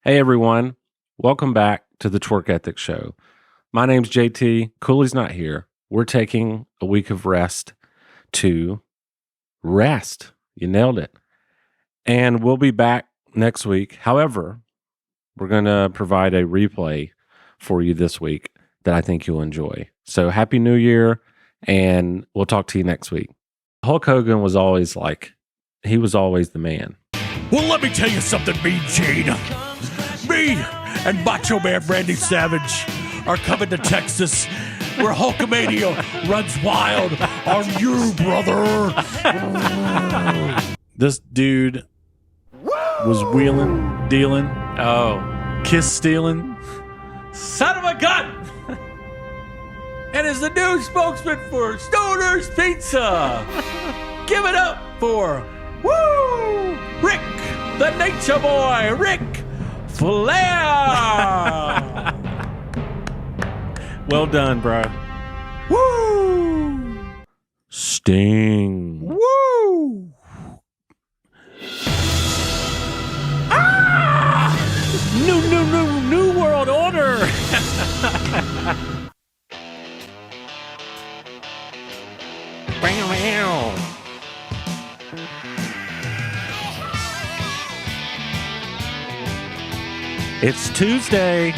Hey everyone, welcome back to the Twerk Ethic Show. My name's JT. Cooley's not here. We're taking a week of rest to rest. You nailed it. And we'll be back next week. However, we're going to provide a replay for you this week that I think you'll enjoy. So Happy New Year, and we'll talk to you next week. Hulk Hogan was always he was always the man. Well, let me tell you something, Mean Gene. Me and Macho Man Randy Savage are coming to Texas, where Hulkamania runs wild on you, brother. This dude was wheeling, dealing, kiss stealing. Son of a gun! And is the new spokesman for Stoner's Pizza. Give it up for Rick, the Nature Boy, Rick Flair. Well done, bro. Woo! Sting. Woo! Ah! New world order. It's Tuesday.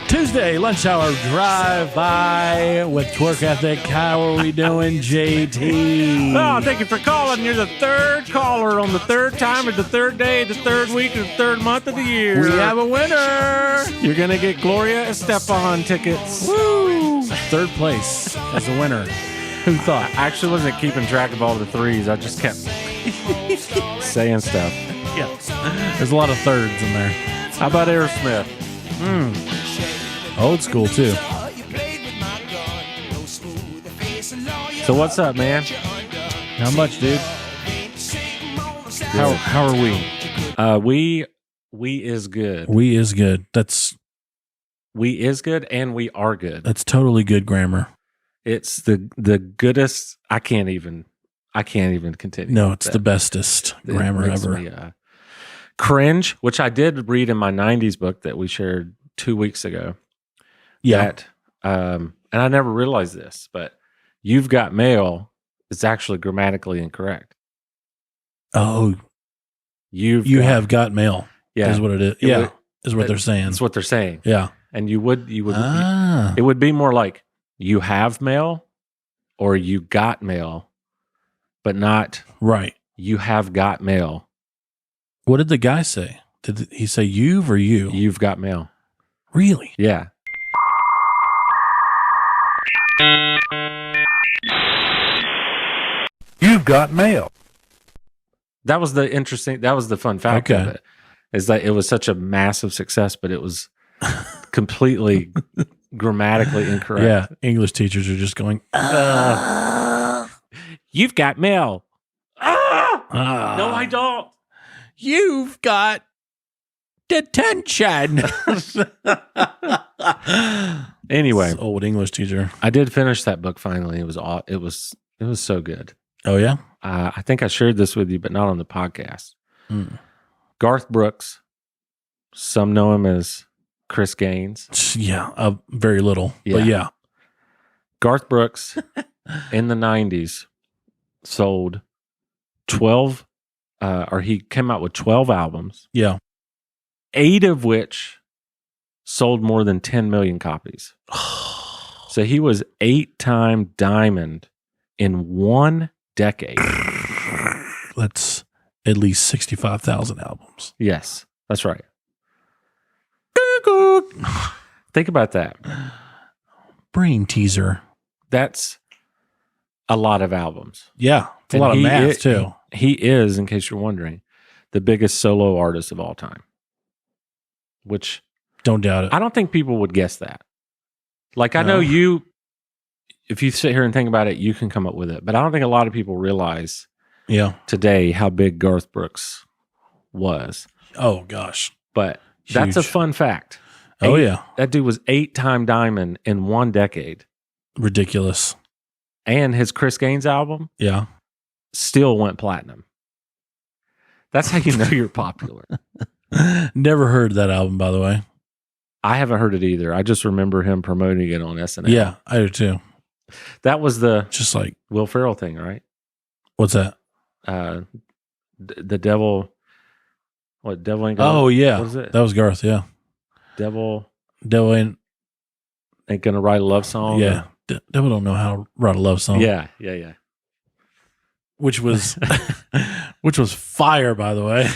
Tuesday, lunch hour drive by with Twerk Ethic. How are we doing, JT? Oh, thank you for calling. You're the third caller on the third time of the third day, the third week, of the third month of the year. We have a winner. You're going to get Gloria Estefan tickets. Woo! Third place as a winner. Who thought? I actually wasn't keeping track of all the threes. I just kept saying stuff. Yeah. There's a lot of thirds in there. How about Aerosmith? Old school, too. So what's up, man? How much, dude? How are we? We is good. We is good. That's We is good and we are good. totally good grammar. It's the goodest. I can't even continue. No, it's the bestest grammar ever. Me, cringe, which I did read in my 90s book that we shared 2 weeks ago. Yeah. And I never realized this, but you've got mail is actually grammatically incorrect. Oh, you have got mail. Yeah. Is what it is. Yeah. Is what they're saying. That's what they're saying. Yeah. And you would Ah. it would be more like you have mail or you got mail, but not Right. you have got mail. What did the guy say? Did he say you've or you? You've got mail. Really? Yeah. You've got mail. That was the fun fact of it. Is that it was such a massive success, but it was completely grammatically incorrect. Yeah. English teachers are just going, You've got mail. No, I don't. You've got detention. Anyway, old English teacher. I did finish that book finally. It was so good. Oh, yeah? I think I shared this with you, but not on the podcast. Mm. Garth Brooks. Some know him as Chris Gaines. Yeah, very little. Yeah. But yeah. Garth Brooks in the 90s sold 12, or he came out with 12 albums, Yeah. 8 of which sold more than 10 million copies. So he was 8-time diamond in 1 decade. That's at least 65,000 albums. Yes, that's right. Think about that. Brain teaser. That's a lot of albums. Yeah. It's a And lot of he math, is- too. He is, in case you're wondering, the biggest solo artist of all time. Which Don't doubt it. I don't think people would guess that. Like, I know No. you, if you sit here and think about it, you can come up with it. But I don't think a lot of people realize Yeah. today how big Garth Brooks was. Oh, gosh. But that's a Huge. fun fact. Oh, yeah. That dude was 8-time diamond in 1 decade. Ridiculous. And his Chris Gaines album Yeah. still went platinum. That's how you know you're popular. Never heard that album, by the way. I haven't heard it either. I just remember him promoting it on SNL. Yeah, I do too. That was the Just like, Will Ferrell thing, right? what's that? The devil. What, devil ain't gonna, Oh, yeah. What is it? That was Garth, yeah. Devil Devil ain't gonna write a love song. Yeah, Devil don't know how to write a love song. Yeah. which was fire, by the way.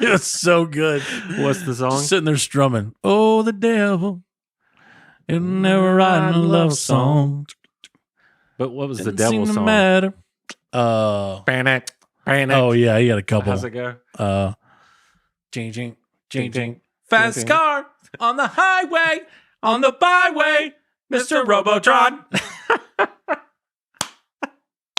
It was so good. What's the song? Just sitting there strumming. Oh, the devil, it'll never write a love song. But what was the Didn't devil seem to song? matter. Panic. Oh yeah, he had a couple. How's it go? Ching. Fast car on the highway, on the byway, Mr. Robotron.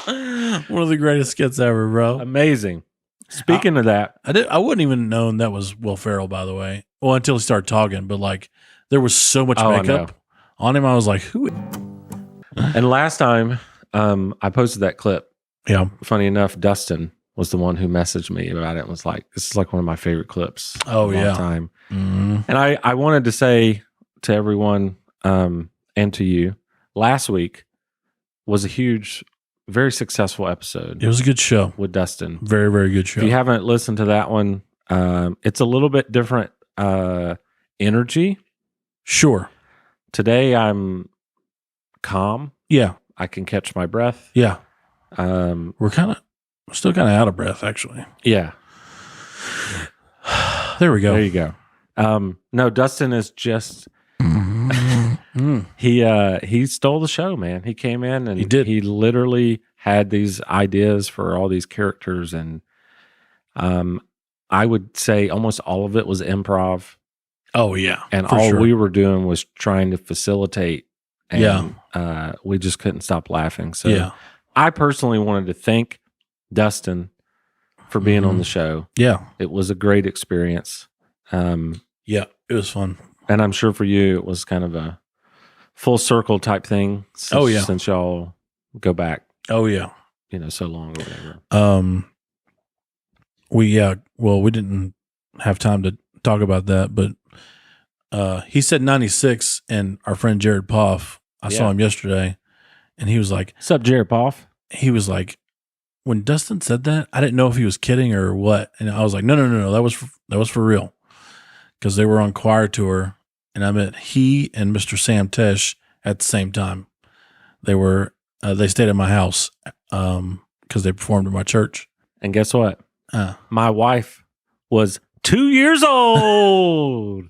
One of the greatest skits ever, bro. Amazing. Speaking of that, I wouldn't even known that was Will Ferrell, by the way. Well, until he started talking, but like there was so much Oh, I makeup on him. I was like, who? and last time I posted that clip. Yeah. Funny enough, Dustin was the one who messaged me about it and was like, this is like one of my favorite clips of all time. Mm-hmm. And I wanted to say to everyone and to you, last week was a huge, very successful episode It was a good show. with Dustin. Very, very good show. If you haven't listened to that one, it's a little bit different energy. Sure. Today I'm calm. Yeah. I can catch my breath. Yeah. Um, We're still kind of out of breath, actually. yeah. There we go. There you go. No, Dustin is just Mm. he stole the show, man. He came in and He did. he literally had these ideas for all these characters, and I would say almost all of it was improv, Oh, yeah. and for all sure. we were doing was trying to facilitate. And, Yeah. we just couldn't stop laughing. So Yeah. I personally wanted to thank Dustin for being on Mhm. the show. Yeah. It was a great experience. Yeah. It was fun. And I'm sure for you, it was kind of a full circle type thing. Since, Oh, yeah. Since y'all go back, Oh, yeah. so long or whatever. We didn't have time to talk about that, but he said 96, and our friend Jared Poff, I saw Yeah. him yesterday, and he was like, What's up, Jared Poff? when Dustin said that, I didn't know if he was kidding or what, and I was like, no, that was for real, because they were on choir tour, and I met he and Mr. Sam Tesh at the same time. They stayed at my house because they performed at my church. And guess what? Uh, My wife was 2 years old.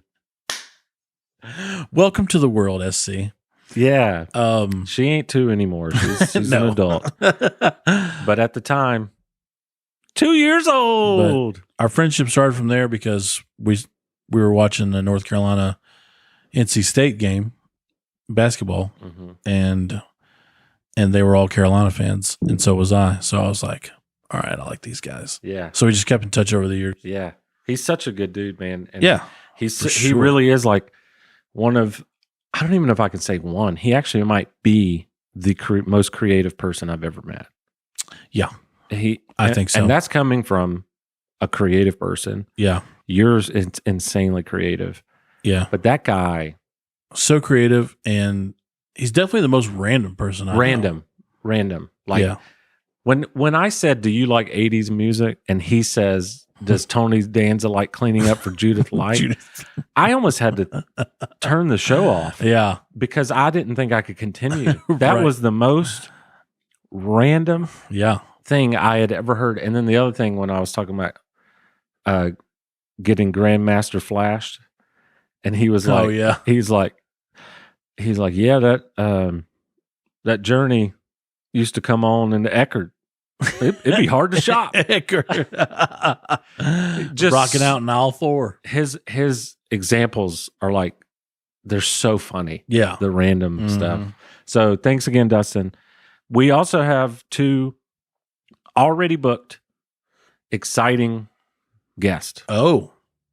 Welcome to the world, SC. Yeah. Um, She ain't 2 anymore. She's an No. adult. But at the time, 2 years old. Our friendship started from there because we were watching the North Carolina NC State game, basketball, Mhm. and they were all Carolina fans, and so was I. So I was like, all right, I like these guys. Yeah. So we just kept in touch over the years. Yeah. He's such a good dude, man. And Yeah. he sure. really is like one of, I don't even know if I can say one. He actually might be the most creative person I've ever met. Yeah. I I think so. And that's coming from a creative person. Yeah. Yours is insanely creative. Yeah. But that guy, So creative, and he's definitely the most random person I know. random. Like yeah. when I said, "Do you like 80s music?" and he says, "Does Tony Danza like cleaning up for Judith Light?" Judith. I almost had to turn the show off Yeah. because I didn't think I could continue. That Right. was the most random Yeah. thing I had ever heard. And then the other thing, when I was talking about getting Grandmaster flashed, and he was like, Oh, yeah. he's like, yeah, that Journey used to come on in the Eckerd. It'd be hard to shop. Just rocking out in aisle 4. His examples are like, they're so funny. Yeah. The random Mhm. stuff. So thanks again, Dustin. We also have 2 already booked exciting guests. Oh,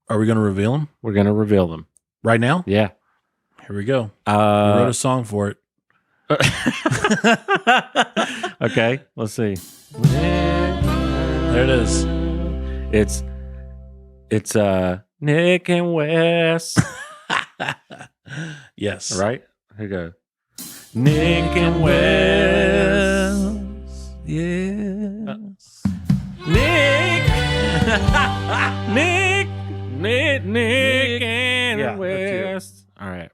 are we going to reveal them We're going to reveal them. right now? Yeah. Here we go. I wrote Uh, a song for it. okay, let's see. There it is. It's Nick and Wes. Yes. Right? Here you go. Nick and Wes. Yes. Nick. Nick and Yeah, Wes. All right.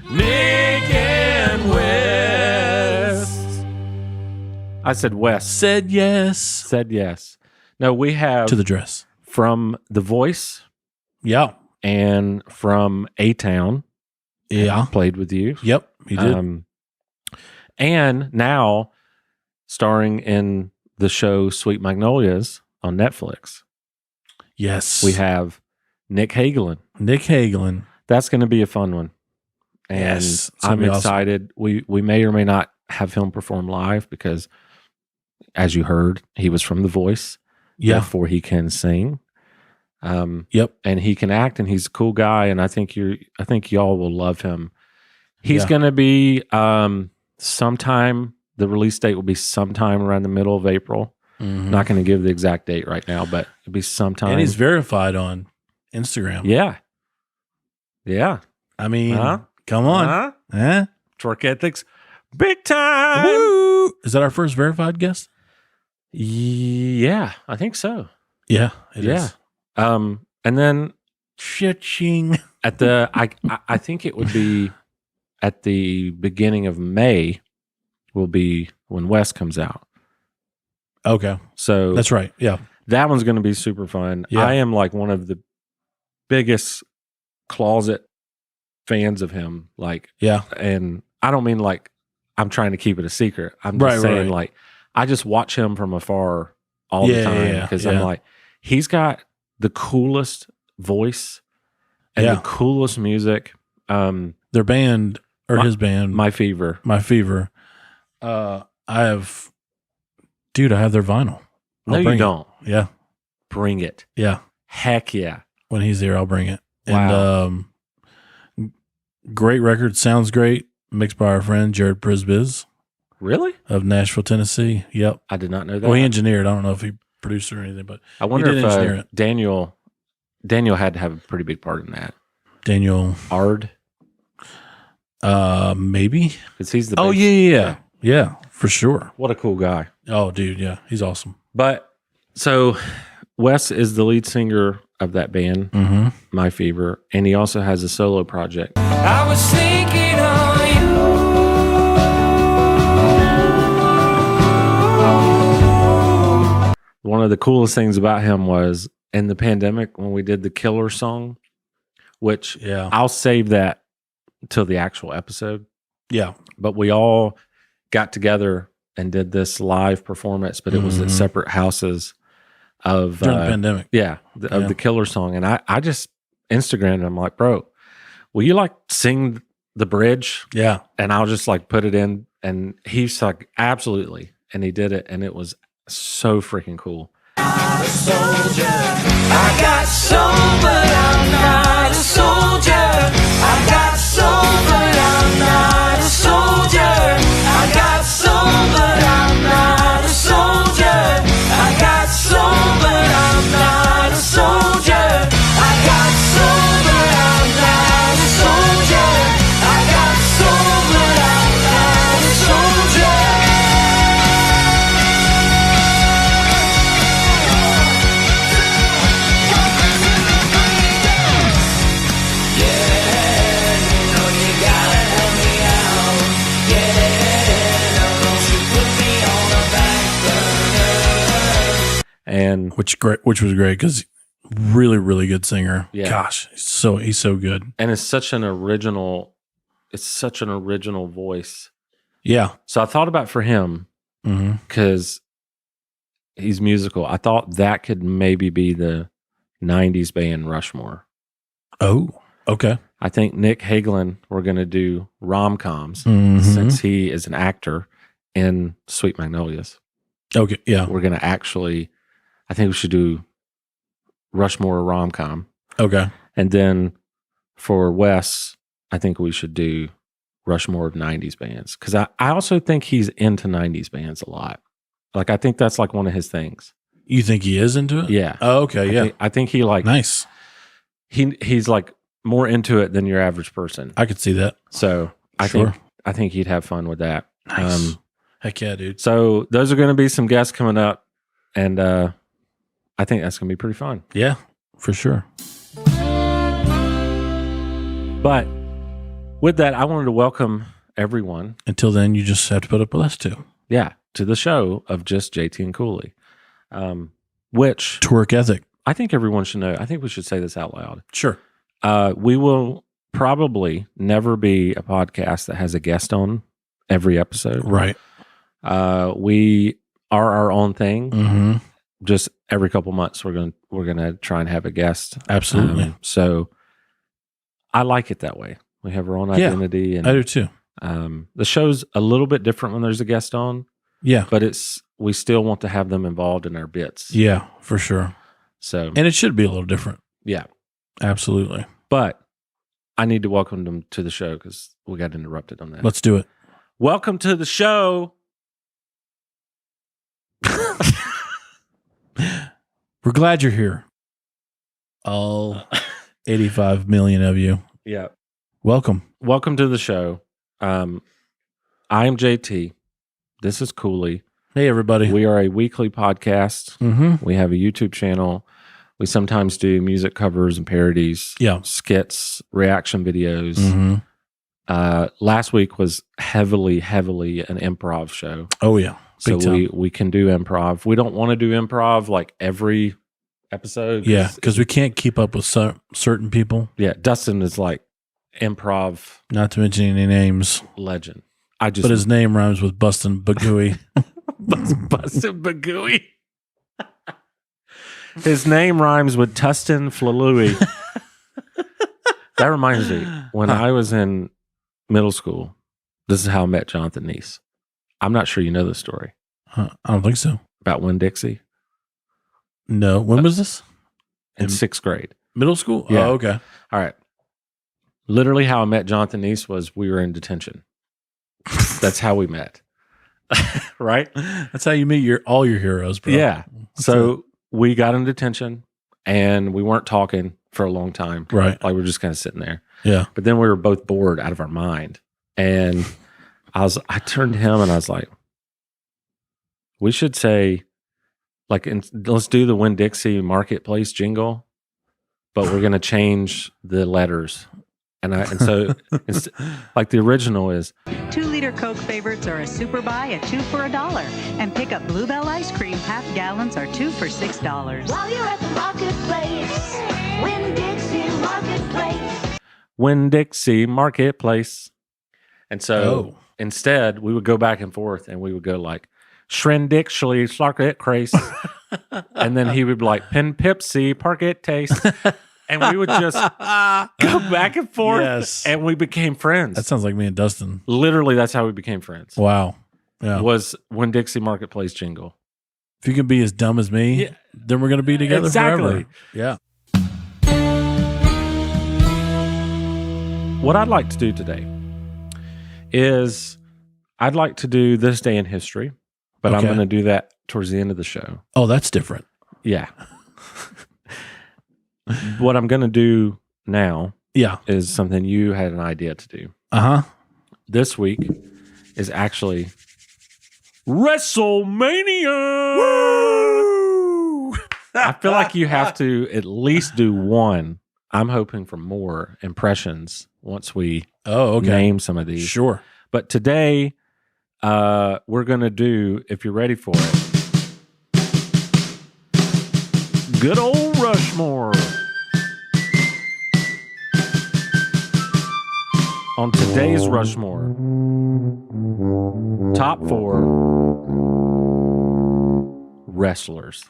Nick and Wes. I said West. Said yes Said yes. No, we have to the dress. from The Voice Yeah. and from A-Town. Yeah. Played with you. Yep. He did. And now starring in the show Sweet Magnolias on Netflix. Yes. We have Nick Hagelin. Nick Hagelin. That's going to be a fun one. And Yes, it's gonna I'm be awesome. excited. We may or may not have him perform live because, as you heard, he was from The Voice. Yeah. Therefore, he can sing. Yep. And he can act, and he's a cool guy. And I think y'all will love him. He's Yeah. going to be sometime. The release date will be sometime around the middle of April. Mhm. Not going to give the exact date right now, but it'll be sometime. And he's verified on Instagram. Yeah. Yeah. I mean, Huh? come on. Huh? Huh? Twerk Ethics, big time. Woo! Is that our first verified guest? Yeah, I think so. Yeah, it Yeah. is. And then Cha-ching. at the, I think it would be at the beginning of May will be when West comes out. Okay. So That's right. Yeah. that one's going to be super fun. Yeah. I am like one of the biggest closet fans of him. Like, Yeah. and I don't mean like I'm trying to keep it a secret. I'm just Right, saying right. like I just watch him from afar all Yeah, the time yeah, because yeah. I'm like, he's got the coolest voice and Yeah. the coolest music. Their band or his band, My Fever. My Fever. I have their vinyl. No, I'll you bring it. don't. Yeah. Bring it. Yeah. Heck yeah. When he's there, I'll bring it. Wow. And great record. Sounds great. Mixed by our friend Jared Prisbiz Really? of Nashville, Tennessee. Yep. I did not know that. Well, he engineered. I don't know if he produced or anything, but I wonder did if engineer it. Daniel had to have a pretty big part in that. Daniel, Ard, maybe. because he's the Oh, bass- yeah, yeah, for sure. What a cool guy. Oh, dude, yeah, he's awesome. But so Wes is the lead singer of that band, Mm-hmm. My Fever, and he also has a solo project. I was thinking of One of the coolest things about him was in the pandemic when we did the Killer song, which Yeah, I'll save that till the actual episode. yeah, But we all got together and did this live performance, but it was at Mhm. separate houses of during the pandemic. of Yeah. the Killer song. And I just Instagrammed him like, bro, will you like sing the bridge? Yeah, And I'll just like put it in. And he's like, absolutely. And he did it. And it was so freaking cool. I got soul, but I'm not a soldier. I got soul, but I'm not a soldier. I got soul, but I'm not a soldier. I got soul, but I'm not a soldier. I got soul, but I'm not a soldier. I got soul, but I'm not a soldier. And which was great because really, really good singer. Yeah. Gosh, he's so good. it's such an original voice. Yeah. So I thought about for him Mm-hmm. because he's musical. I thought that could maybe be the 90s band Rushmore. Oh, okay. I think Nick Hagelin, we're going to do rom-coms Mhm. since he is an actor in Sweet Magnolias. Okay. Yeah. We're going to actually, I think we should do Rushmore rom-com. Okay. And then for Wes, I think we should do Rushmore of 90s bands. Because I also think he's into 90s bands a lot. Like, I think that's like one of his things. You think he is into it? Yeah. Oh, okay. Yeah. I think he like, Nice. he's like more into it than your average person. I could see that. So I Sure. think he'd have fun with that. Nice. Heck yeah, dude. So those are going to be some guests coming up, and I think that's going to be pretty fun. Yeah, for sure. But with that, I wanted to welcome everyone. Until then, you just have to put up with us too. Yeah, to the show of just JT and Cooley, which To work ethic. I think everyone should know. I think we should say this out loud. Sure. We will probably never be a podcast that has a guest on every episode. Right. We are our own thing. Mm-hmm. Just every couple months, we're gonna try and have a guest. Absolutely. So I like it that way. We have our own identity, I do too. the show's a little bit different when there's a guest on, Yeah. but we still want to have them involved in our bits. Yeah, for sure. So And it should be a little different. yeah, Absolutely. but I need to welcome them to the show because we got interrupted on that. Let's do it. Welcome to the show. We're glad you're here. All 85 million of you. Yeah. Welcome. Welcome to the show. I am JT. This is Cooley. Hey, everybody. We are a weekly podcast. Mm-hmm. We have a YouTube channel. We sometimes do music covers and parodies, Yeah. skits, reaction videos. Mm-hmm. Last week was heavily an improv show. Oh, yeah. So Big time. we can do improv. We don't want to do improv like every episode. Yeah, because we can't keep up with certain people, Yeah, Dustin is like improv not to mention any names. legend. I just But his name rhymes with Bustin' Bagooey. busted Bagooey. His name rhymes with Tustin Flalooey. That reminds me, when I was in middle school, this is how I met Jonathan Neese. I'm not sure you know the story I don't think so. about Winn-Dixie No. When was this? in sixth grade. Middle school? Yeah. Oh, okay. All right. Literally how I met Jonathan Neese was we were in detention. That's how we met. Right? That's how you meet all your heroes, bro. Yeah. So we got in detention and we weren't talking for a long time. Right. Like we're just kind of sitting there. Yeah. But then we were both bored out of our mind. And I turned to him and I was like, we should say, like, let's do the Winn-Dixie Marketplace jingle, but we're going to change the letters. And so it's like the original is 2-liter Coke favorites are a super buy at 2 for $1. And pick up Bluebell ice cream half gallons are 2 for $6. While you're at the marketplace, Winn-Dixie Marketplace. Winn-Dixie Marketplace. And so Oh. instead, we would go back and forth and we would go like, Shrendixley, Slarket Crace. And then he would be like, Pen Pipsy, Park It Taste. And we would just go back and forth. Yes. And we became friends. That sounds like me and Dustin. Literally, that's how we became friends. Wow. Yeah. Was Winn-Dixie Marketplace jingle. If you can be as dumb as me, Yeah. then we're going to be together Exactly. forever. Yeah. What I'd like to do today is I'd like to do this day in history, but I'm Okay. going to do that towards the end of the show. Oh, that's different. Yeah. What I'm going to do now Yeah. is something you had an idea to do. Uh-huh. This week is actually WrestleMania. Woo! I feel like you have to at least do one. I'm hoping for more impressions once we Oh, okay. name some of these. Sure. But today, we're going to do, if you're ready for it, good old Rushmore. On today's Rushmore, top 4 wrestlers.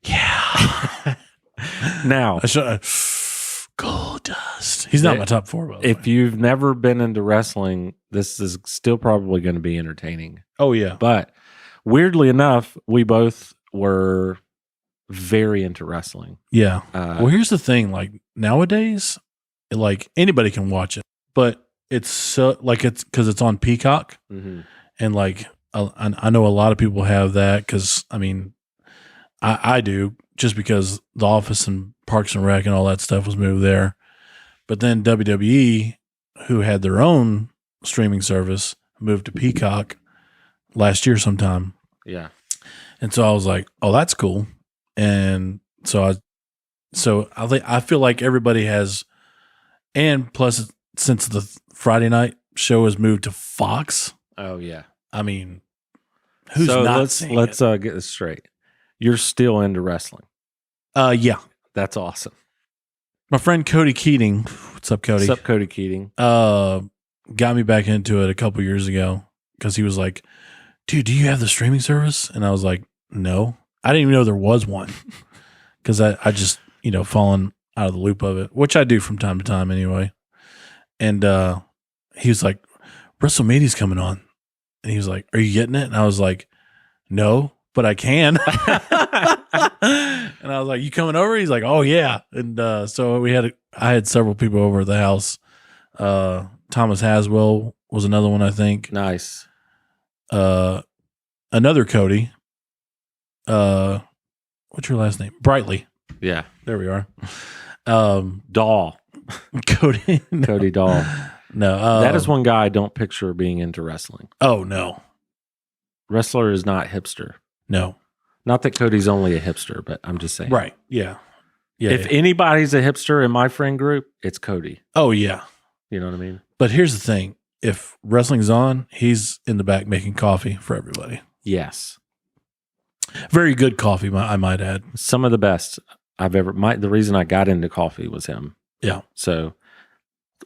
Yeah. Now, Gold Dust. He's not Yeah. my top 4, by the if way. you've never been into wrestling, this is still probably going to be entertaining. Oh, yeah. But weirdly enough, we both were very into wrestling. Yeah. Uh, Well, here's the thing. Like, nowadays, like, anybody can watch it. But it's so, like, it's because it's on Peacock. mhm. And, like, I know a lot of people have that because, I mean, I do just because the office and Parks and Rec and all that stuff was moved there. But then WWE, who had their own streaming service, moved to Peacock last year sometime. Yeah. And so I was like, oh, that's cool. And so I feel like everybody has, and plus since the Friday night show has moved to Fox, Oh yeah. I mean, who's so not let's seeing get this straight. You're still into wrestling. Yeah. That's awesome. My friend Cody Keating, what's up, Cody? What's up, Cody Keating? Got me back into it a couple years ago because he was like, dude, do you have the streaming service? And I was like, no. I didn't even know there was one because I just, fallen out of the loop of it, which I do from time to time anyway. And he was like, WrestleMania's coming on. And he was like, are you getting it? And I was like, no, but I can. And I was like, you coming over? He's like, oh yeah. And so I had several people over at the house. Thomas Haswell was another one, I think. Nice. Another Cody. What's your last name? Brightly. Yeah. There we are. Dahl. Cody. No. Cody Dahl. No. That is one guy I don't picture being into wrestling. Oh, no. Wrestler is not hipster. No. Not that Cody's only a hipster, but I'm just saying. Right. Yeah. Yeah. If anybody's a hipster in my friend group, it's Cody. Oh, yeah. You know what I mean? But here's the thing. If wrestling's on, he's in the back making coffee for everybody. Yes. Very good coffee, I might add. Some of the best I've ever. The reason I got into coffee was him. Yeah. So,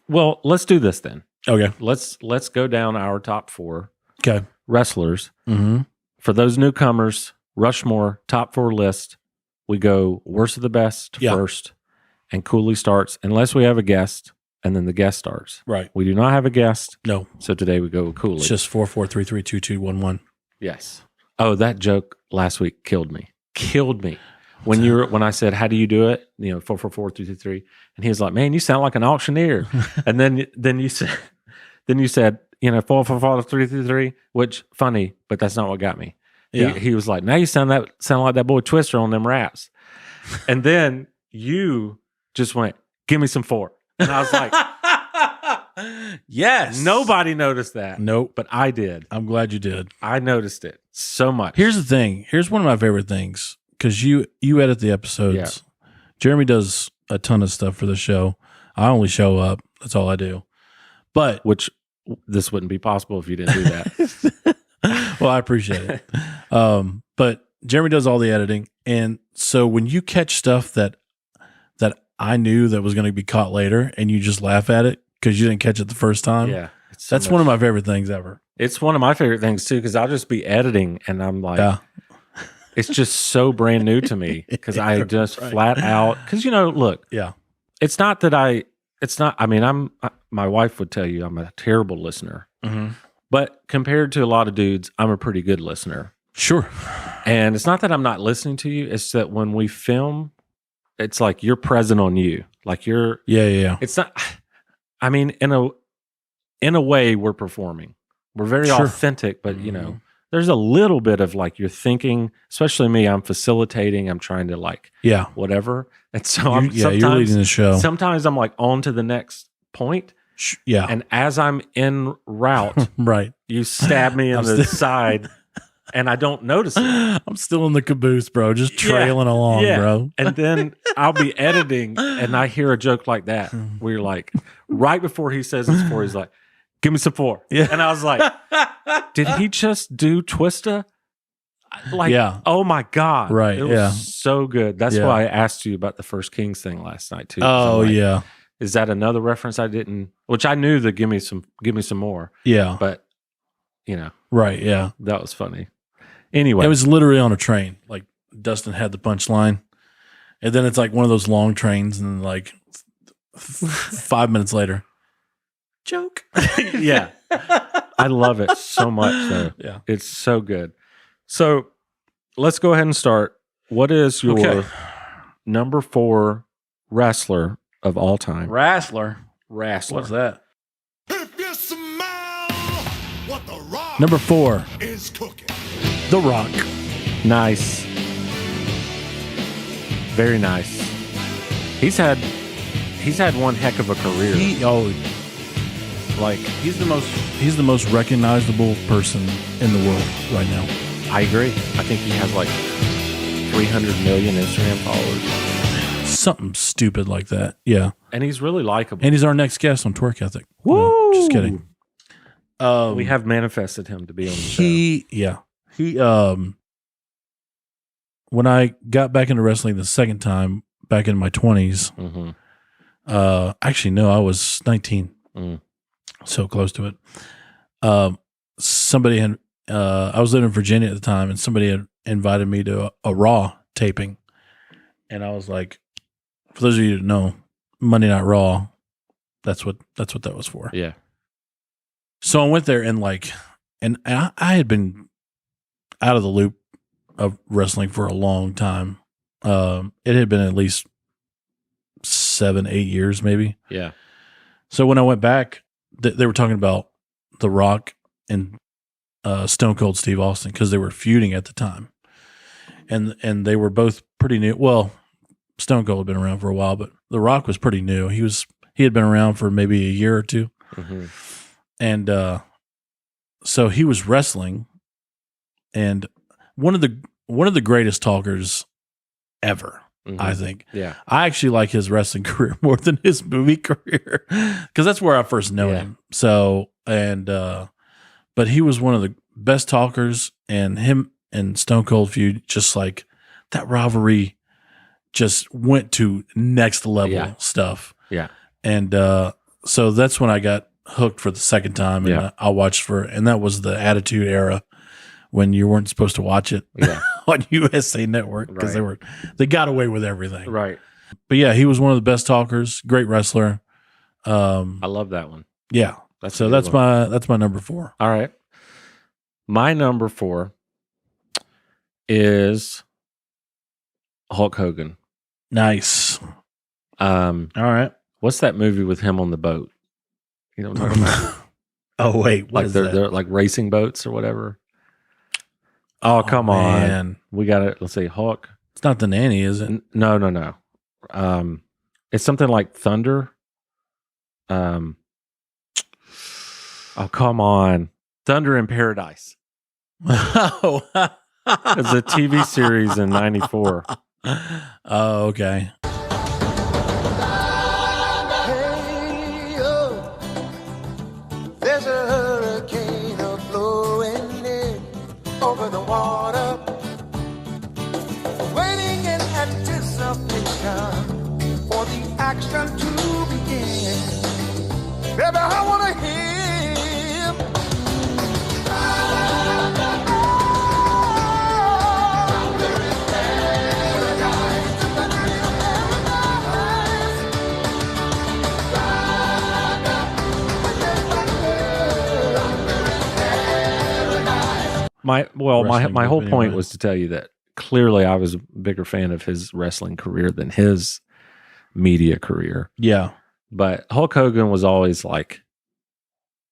well, let's do this then. Okay. Let's go down our top 4 Okay. wrestlers. Mm-hmm. For those newcomers, Rushmore top 4 list. We go worst of the best first, and Cooley starts unless we have a guest, and then the guest starts. Right. We do not have a guest. No. So today we go with Cooley. It's just 4-4-3-3-2-2-1-1. Yes. Oh, that joke last week killed me. When I said, how do you do it? 4-4-4-3-3-3. And he was like, man, you sound like an auctioneer. And then you said 4-4-4-3-3-3, which funny, but that's not what got me. Yeah. He was like, now you sound like that boy Twister on them raps. And then you just went, give me some 4. And I was like, yes. Nobody noticed that. Nope. But I did. I'm glad you did. I noticed it so much. Here's the thing. Here's one of my favorite things because you edit the episodes. Yeah. Jeremy does a ton of stuff for the show. I only show up. That's all I do. But which this wouldn't be possible if you didn't do that. well, I appreciate it. But Jeremy does all the editing. And so when you catch stuff that I knew that was going to be caught later and you just laugh at it because you didn't catch it the first time. Yeah. That's one of my favorite things ever. It's one of my favorite things too, because I'll just be editing and I'm like, it's just so brand new to me because I just flat out, because, look, it's not that my wife would tell you I'm a terrible listener, but compared to a lot of dudes, I'm a pretty good listener. Sure. And it's not that I'm not listening to you. It's that when we film, it's like you're present on you. Like you're, it's not, in a way we're performing. We're very authentic, but there's a little bit of like you're thinking, especially me, I'm facilitating, I'm trying to whatever. And so you're leading the show. Sometimes I'm like on to the next point. Yeah. And as I'm en route, right, you stab me in the side and I don't notice it. I'm still in the caboose, bro, just trailing along, bro. And then I'll be editing and I hear a joke like that where you're like, right before he says it's 4, he's like, give me some 4. Yeah. And I was like, did he just do Twista? Like, oh my God. Right. It was so good. That's why I asked you about the First Kings thing last night too. Oh, like, is that another reference I didn't, which I knew that give me some more. Yeah. But, right. Yeah. That was funny. Anyway. It was literally on a train. Like Dustin had the punchline. And then it's like one of those long trains and like 5 minutes later. Joke. Yeah. I love it so much though. Yeah. It's so good. So let's go ahead and start. What is your number 4 wrestler of all time? Wrestler. Wrestler. What's that? If you smell what the rock Number 4. is cooking. The Rock. Nice. Very nice. He's had one heck of a career. He's the most recognizable person in the world right now. I agree. I think he has like 300 million Instagram followers. Something stupid like that. Yeah. And he's really likable. And he's our next guest on Twerk Ethic. Woo! No, just kidding. We have manifested him to be on the show. When I got back into wrestling the second time, back in my 20s, actually, no, I was 19. So close to it. Somebody had, I was living in Virginia at the time, and somebody had invited me to a Raw taping. And I was like, for those of you who know, Monday Night Raw, that's what that was for. Yeah. So I went there and I had been out of the loop of wrestling for a long time. It had been at least 7-8 years, maybe. Yeah. So when I went back, they were talking about The Rock and Stone Cold Steve Austin because they were feuding at the time, and they were both pretty new. Well, Stone Cold had been around for a while, but The Rock was pretty new. He had been around for maybe a year or two, and so he was wrestling, and one of the greatest talkers ever. I think. Yeah. I actually like his wrestling career more than his movie career because that's where I first know him. So, but he was one of the best talkers, and him and Stone Cold feud, just like that rivalry just went to next level stuff. Yeah. And, so that's when I got hooked for the second time, and I watched and that was the Attitude Era when you weren't supposed to watch it. Yeah. On USA Network because they got away with everything. Right. But yeah, he was one of the best talkers, great wrestler. I love that one. Yeah. That's my number 4. All right. My number 4 is Hulk Hogan. Nice. All right. What's that movie with him on the boat? You know what I'm talking about? Oh wait, what like is they're that? like racing boats or whatever. Oh, come on. Man. We got it. Let's see. Hulk. It's not the nanny, is it? No. It's something like Thunder. Oh, come on. Thunder in Paradise. Oh. It's a TV series in 94. Oh, okay. There's a hurricane blowing in over the water, waiting in anticipation for the action to begin. Baby, I want to hear my Wrestling whole movie, point anyway. was to tell you that clearly I was a bigger fan of his wrestling career than his media career. Yeah. But Hulk Hogan was always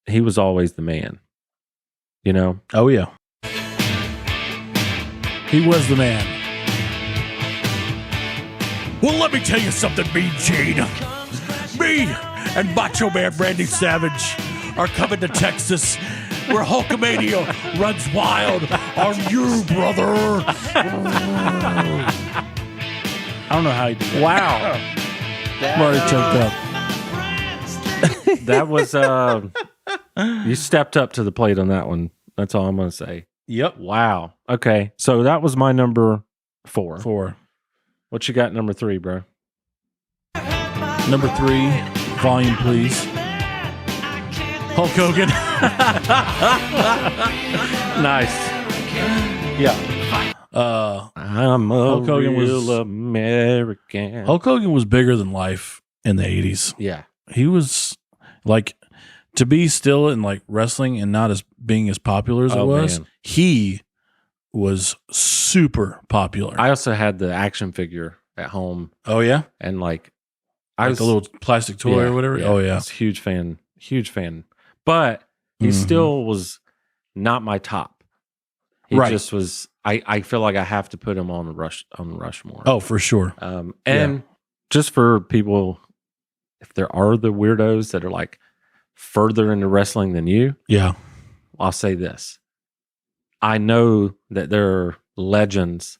he was always the man, you know? Oh yeah. He was the man. Well, let me tell you something, Mean Gene. Me and Macho Man Randy Savage are coming to Texas, where Hulkamania runs wild on you, brother. I don't know how he did that. Wow. I'm already choked up. That was, you stepped up to the plate on that one. That's all I'm going to say. Yep. Wow. Okay. So that was my number 4. 4. What you got number 3, bro? Number 3, volume please. Hulk Hogan. Nice. Yeah. I'm a Hulk Hogan real was- American. Hulk Hogan was bigger than life in the 80s. Yeah. He was to be still in wrestling and not being as popular as it Oh, was. man. He was super popular. I also had the action figure at home, oh yeah, and I like was a little plastic toy or whatever. Oh I yeah, was a huge fan, but he Mhm. still was not my top. He Right. just was. I feel like I have to put him on the Rushmore. Oh, for sure. And just for people, if there are the weirdos that are like further into wrestling than you, Yeah. I'll say this. I know that there are legends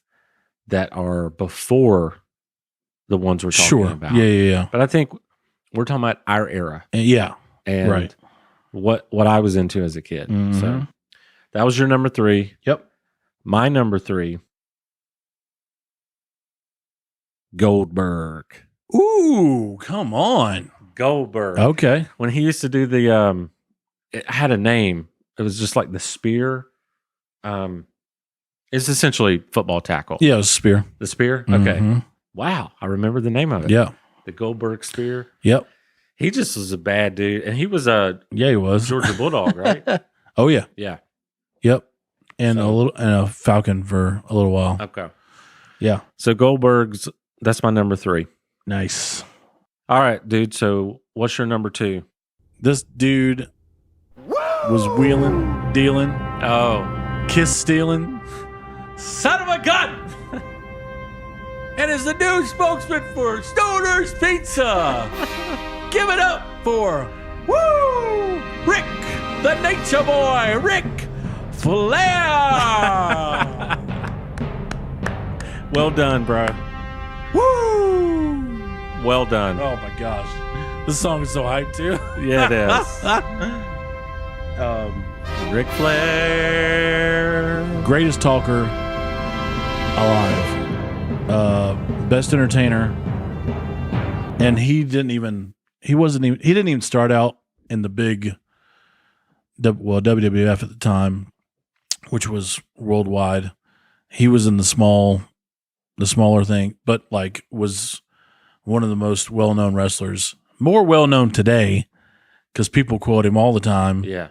that are before the ones we're talking Sure. about. Yeah. But I think we're talking about our era Yeah. and Right. what I was into as a kid. Mhm. So that was your number 3. Yep. My number 3, Goldberg. Ooh, come on. Goldberg. Okay. When he used to do the it had a name. It was just like the spear. It's essentially football tackle. Yeah, it was a spear. The spear? Okay. Mhm. Wow. I remember the name of it. Yeah. The Goldberg spear. Yep. He just was a bad dude. And he was a Yeah, he was. Georgia Bulldog, right? Oh yeah. Yeah. Yep. And So- a falcon for a little while. Okay. Yeah. So Goldberg's, that's my number 3. Nice. All right, dude. So what's your number 2? This dude was wheeling, dealing, Oh. kiss stealing. Son of a gun! And is the new spokesman for Stoner's Pizza. Give it up for Rick, the Nature Boy, Rick Flair. Well done, bro. Woo! Well done. Oh my gosh. This song is so hyped too. Yeah, it is. Ric Flair. Greatest talker alive. Best entertainer. And he didn't even start out in the big WWF at the time, which was worldwide. He was in the smaller thing, but like was one of the most well-known wrestlers, more well-known today because people quote him all the time. Yeah.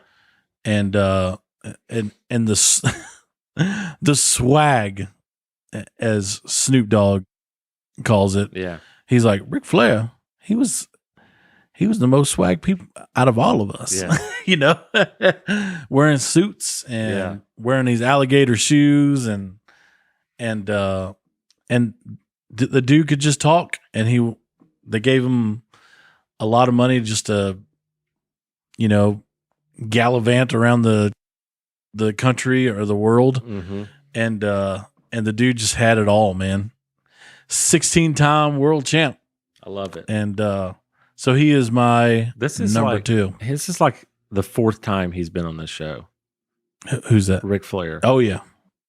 And the the swag, as Snoop Dogg calls it. Yeah. He's like, Ric Flair, he was the most swag people out of all of us. Yeah. You know, wearing suits and Yeah. wearing these alligator shoes and the dude could just talk, and they gave him a lot of money just to, you know, gallivant around the country or the world. Mm-hmm. And the dude just had it all, man. 16-time world champ. I love it. And so he is my This is number like, 2. This is like the 4th time he's been on this show. Who's that? Ric Flair. Oh yeah.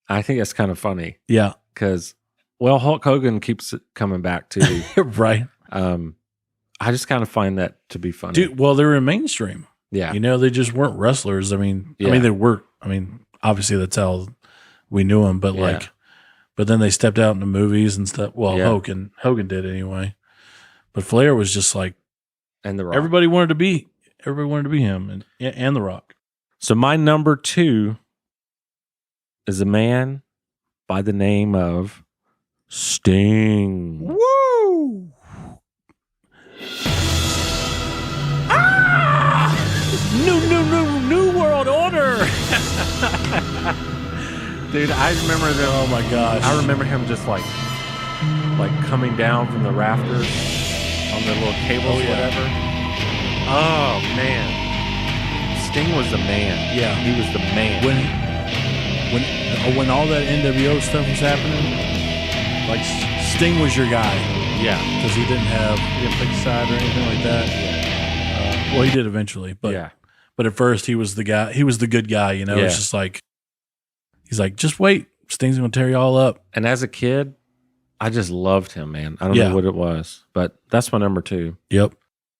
I think that's kind of funny Yeah. because, well, Hulk Hogan keeps coming back too. Right. I just kind of find that to be funny. Dude, well, they were mainstream. Yeah. You know, they just weren't wrestlers. I mean, Yeah. they were. I mean, obviously that's how we knew them. But Yeah. but then they stepped out into movies and stuff. Well, Yeah. Hogan did anyway. But Flair was just like And The Rock. everybody wanted to be him and The Rock. So my number 2 is a man by the name of Sting. Woo! New world order. Dude, I remember them. Oh my gosh. I remember him just like coming down from the rafters on the little cables Oh, or yeah. whatever. Oh man. Sting was the man. Yeah. He was the man. When all that NWO stuff was happening, like Sting was your guy yeah. because he didn't pick a side or anything like that. Well, he did eventually, but yeah. but at first he was the guy. He was the good guy. You know, Yeah. it's just like he's like, just wait, Sting's gonna tear you all up. And as a kid, I just loved him, man. I don't Yeah. know what it was, but that's my number 2. Yep.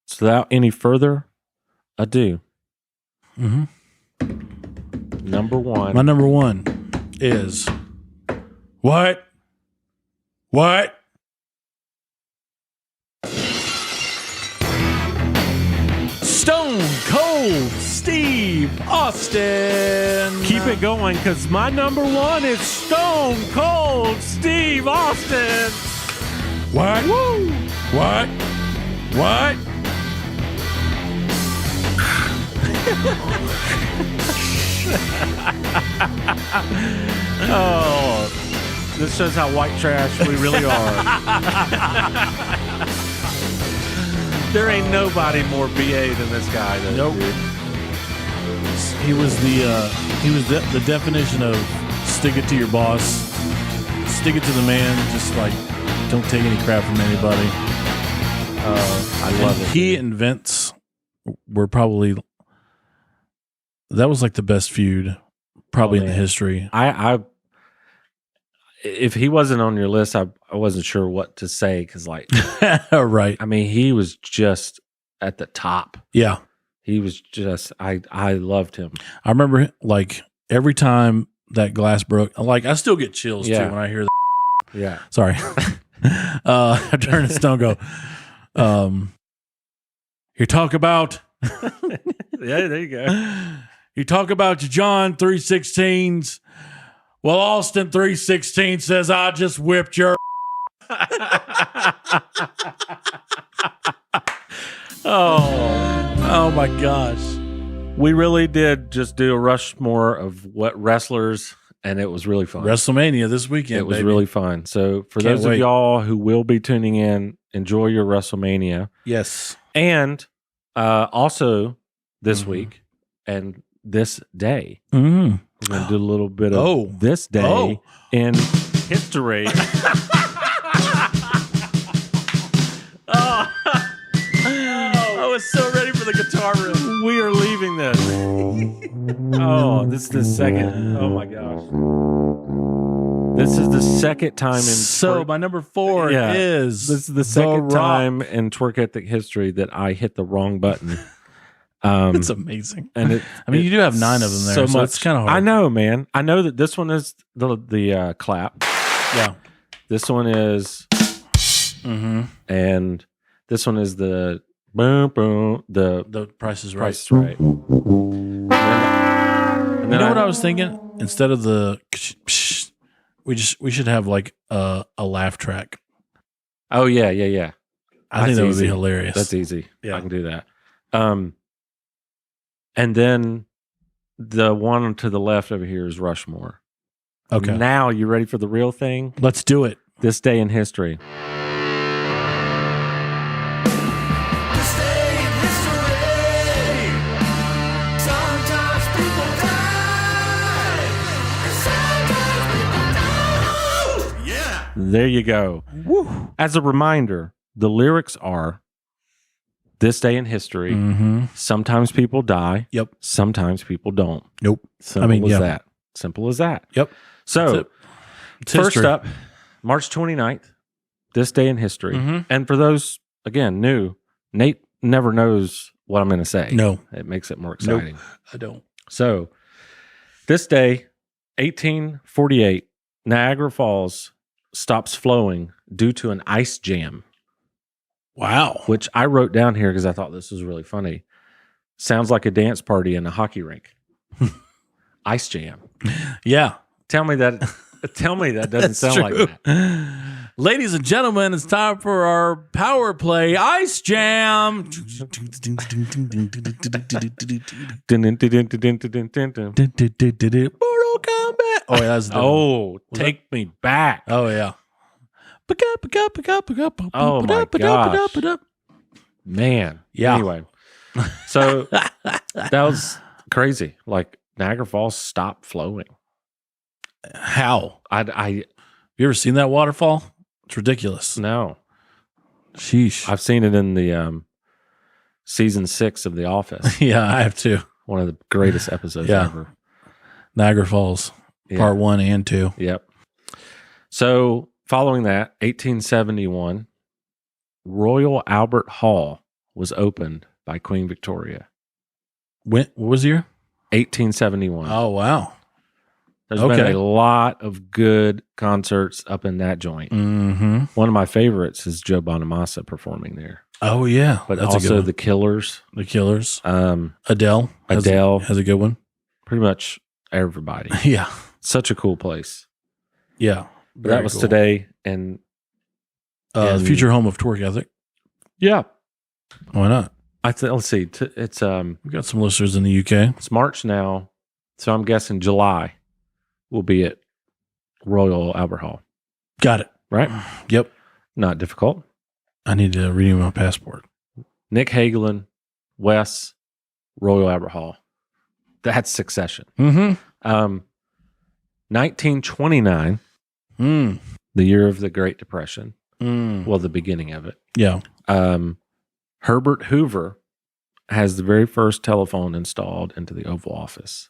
So without any further ado, Mm-hmm. number 1. My number 1 is what? Stone Cold Steve Austin. Keep it going, because my number 1 is Stone Cold Steve Austin. What? Woo! What? Oh, this shows how white trash we really are. There ain't nobody more BA than this guy. Though, Nope. dude. He was the definition of stick it to your boss, stick it to the man. Just like don't take any crap from anybody. I love it. He and Vince were probably that was like the best feud probably in the man. history. I if he wasn't on your list, I wasn't sure what to say because, like, Right. I mean, he was just at the top. Yeah. He was just I loved him. I remember like every time that glass broke, like I still get chills Yeah. too when I hear that. Yeah. Sorry. I turn to Stone go, you talk about Yeah, there you go. you talk about your John 3:16s. Well, Austin 3:16 says I just whipped your Oh my gosh. We really did just do a Rushmore of what wrestlers, and it was really fun. WrestleMania this weekend. It was baby. really fun. So for Can't those wait. of y'all who will be tuning in, enjoy your WrestleMania. Yes. And also this Mhm. week and this day, Mm. we're going to do a little bit of Oh. this day Oh. in history. I was so ready for the guitar riff. We are leaving this. Oh, this is the second. Oh my gosh. This is the second time in So twerk- my number 4 Yeah. is this is the second Rock. time in twerk ethic history that I hit the wrong button. It's amazing. And it, I mean, you do have 9 of them there, so it's kind of hard. I know, man. I know that this one is the clap. Yeah. This one is, Mm-hmm. and this one is the boom boom. The The Price is Right. Price is Right. And You then know what I was thinking? Instead of the we should have like a laugh track. Oh yeah, yeah, yeah. I think That's that would easy. be hilarious. That's easy. Yeah. I can do that. And then the one to the left over here is Rushmore. Okay. Now you ready for the real thing? Let's do it. This day in history. This day in history. Sometimes people die. And sometimes people don't. Yeah. There you go. Woo. As a reminder, the lyrics are this day in history. Mm-hmm. Sometimes people die. Yep. Sometimes people don't. Nope. Simple as yeah. that. Simple as that. Yep. So, That's it. It's first history. up, March 29th, this day in history. Mhm. And for those, again, new, Nate never knows what I'm going to say. No, It makes it more Nope. exciting. I don't. So, this day, 1848, Niagara Falls stops flowing due to an ice jam, Wow. which I wrote down here because I thought this was really funny. Sounds like a dance party in a hockey rink. Ice jam. Yeah. Tell me that doesn't That's sound like true. that. Ladies and gentlemen, it's time for our power play ice jam. Mortal Kombat. Oh, yeah, that's the Oh, take me back. Oh yeah. Oh, my gosh. Man. Yeah. Anyway, so that was crazy. Like Niagara Falls stopped flowing. How? I You ever seen that waterfall? It's ridiculous. no. Sheesh. I've seen it in the season 6 of The Office. Yeah, I have too. One of the greatest episodes Yeah. ever. Niagara Falls, Yeah. part 1 and 2. Yep. So following that, 1871, Royal Albert Hall was opened by Queen Victoria. What was the year? 1871. Oh wow. There's been okay. a lot of good concerts up in that joint. Mm-hmm. One of my favorites is Joe Bonamassa performing there, Oh yeah. but That's a also good one. the Killers, the Killers. Adele, Adele has a good one. pretty much everybody. Yeah. Such a cool place. Yeah. That Very was cool. today, and The and- future home of twerk ethic. yeah, Why not? let's see. It's We got some listeners in the UK. It's March now, so I'm guessing July. will be at Royal Albert Hall. Got it. Right? Yep. Not difficult. I need to renew my passport. Nick Hagelin, Wes, Royal Albert Hall. That's Succession. Mm-hmm. 1929, Mm. the year of the Great Depression. Mm. Well, the beginning of it. Yeah. Herbert Hoover has the very first telephone installed into the Oval Office,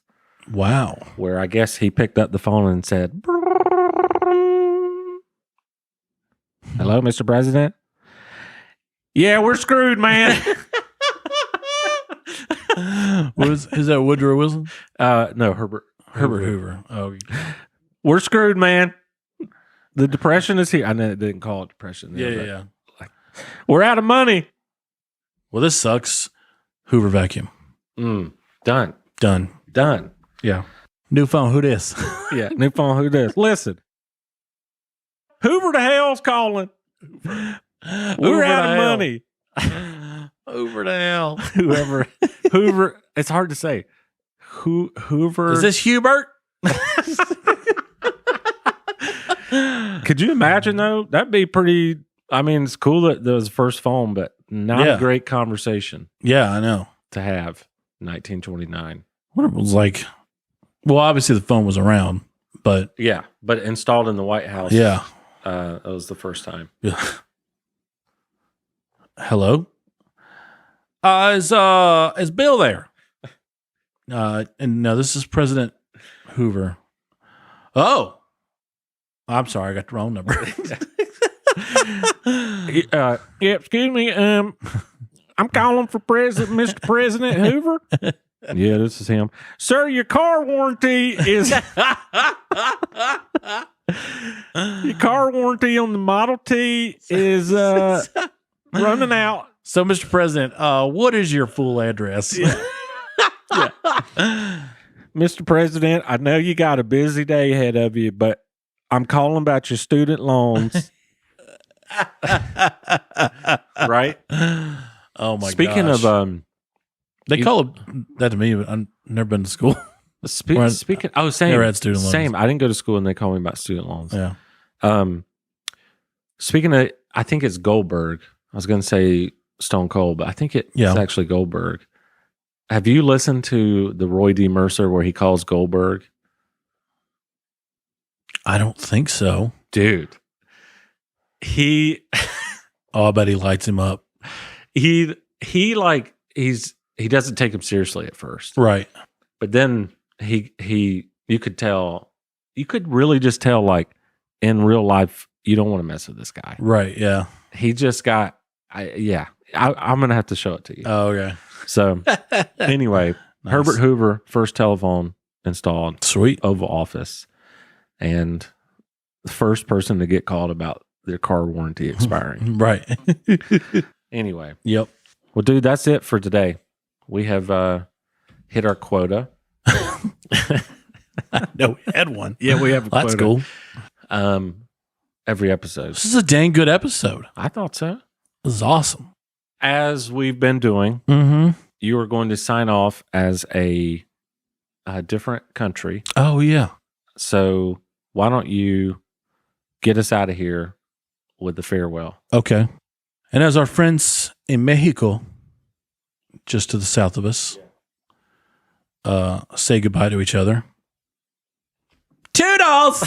Wow. where I guess he picked up the phone and said, "Hello, Mr. President." Yeah, we're screwed, man. Is that Woodrow Wilson? No, Herbert Hoover. Oh, We're screwed, man. The depression is here. I know they didn't call it depression. then, yeah. but we're out of money. Well, this sucks. Hoover vacuum. Done. Done. Yeah. New phone. Who this? Yeah, new phone. Who does? Listen, Hoover the hell's calling. We're out of money. Over to hell. Hoover. It's hard to say. Hoover. Is this Hubert? Could you imagine though? That'd be pretty. I mean, it's cool that there was the first phone, but not a great conversation Yeah, I know. to have. 1929. What it was like. Well, obviously the phone was around, but Yeah, but installed in the White House. yeah. That was the first time. Hello? Is Bill there? And no, this is President Hoover. Oh. I'm sorry, I got the wrong number. Yeah, excuse me. I'm calling for Mr. President Hoover. Yeah, this is him. Sir, your car warranty is your car warranty on the Model T is running out. So, Mr. President, what is your full address? Mr. President, I know you got a busy day ahead of you, but I'm calling about your student loans. Right? Oh my Speaking gosh. of they call it that to me, but I've never been to school. speaking same. Never had student loans. Same. I didn't go to school and they call me about student loans. Yeah. Speaking of, I think it's Goldberg. I was going to say Stone Cold, but I think it's actually Goldberg. Have you listened to the Roy D. Mercer where he calls Goldberg? I don't think so. Dude. I bet he lights him up. he doesn't take him seriously at first. Right. But then you could really just tell, like, in real life, you don't want to mess with this guy. Right. Yeah. He just got, I'm going to have to show it to you. Oh, okay. So anyway, Nice. Herbert Hoover, first telephone installed, Sweet. Oval Office, and the first person to get called about their car warranty expiring. Right. Anyway. Yep. Well, dude, that's it for today. We have hit our quota. No, we had one. Yeah, we have a That's quota. cool. Every episode. This is a dang good episode. I thought so. This is awesome. As we've been doing, Mm-hmm. you are going to sign off as a different country. Oh, yeah. So why don't you get us out of here with the farewell? Okay. And as our friends in Mexico, just to the south of us, say goodbye to each other. Toodles!